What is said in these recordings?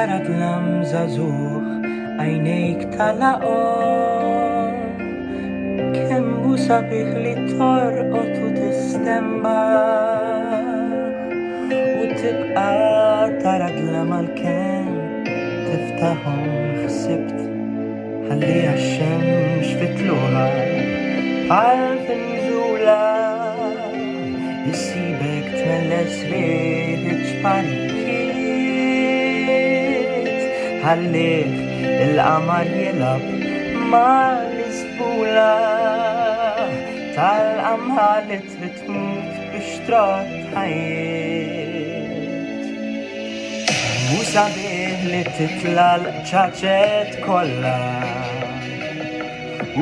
Tarak lam zazuh għajnejk tal-laqom kemm hu sabiħ li torqod u tistemma u tibqa' tarak lam għal-kemm tiftaħhom ħsibt ħalli għax-xemx fitluha bħal finżula jissibek tmelles rieħ ċparijiet ħallih il-qamar jilab mal-isbula tal-qamħa li trid tmut biex trot ħajjiet u sabiħ li titla l-ċaċet kollha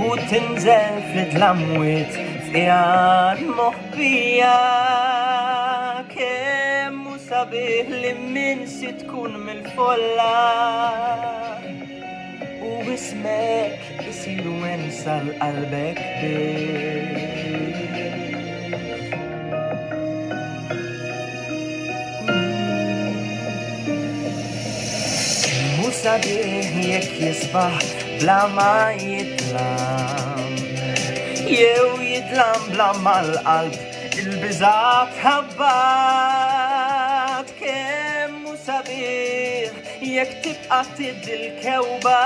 u tinżel fid-dlamwiet f'qiegħed moħbija kemm hu sabiħ li minsi tkun mill-folla u ismek isiru wensa l-qalbek hu sabiħ jekk jisbaħ bla ma jitlam jew jidlam bla mal-qalb il-biżat ħabbat kemm hu sabiħ jekk tibqa' tidil-kewba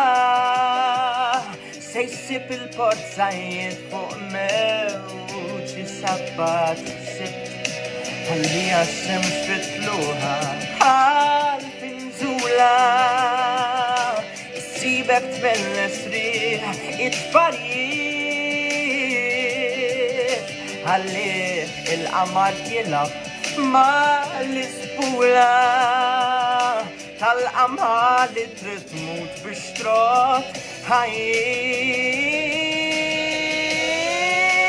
se jsib il-porzajiet fuq mewġ isabbat sibt ħalli għax-xemx fitluha bħal finżula issibek tmelles rieħ it-tfarijiet ħallih il-qamar jilab mal-isbula tal-qamħa li trid tmut biex trot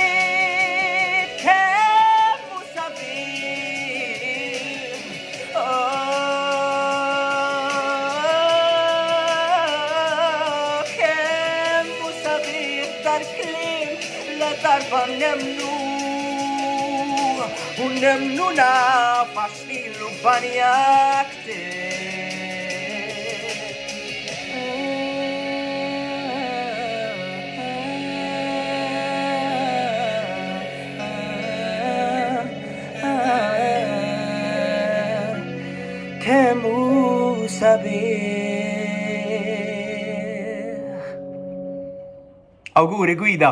ħajjiet kemm hu sabiħ kemm hu sabiħ dal-kliem la darba nemmnu u nemmnu nafax ilu banjak kemm hu sabiħ. Auguri Guida!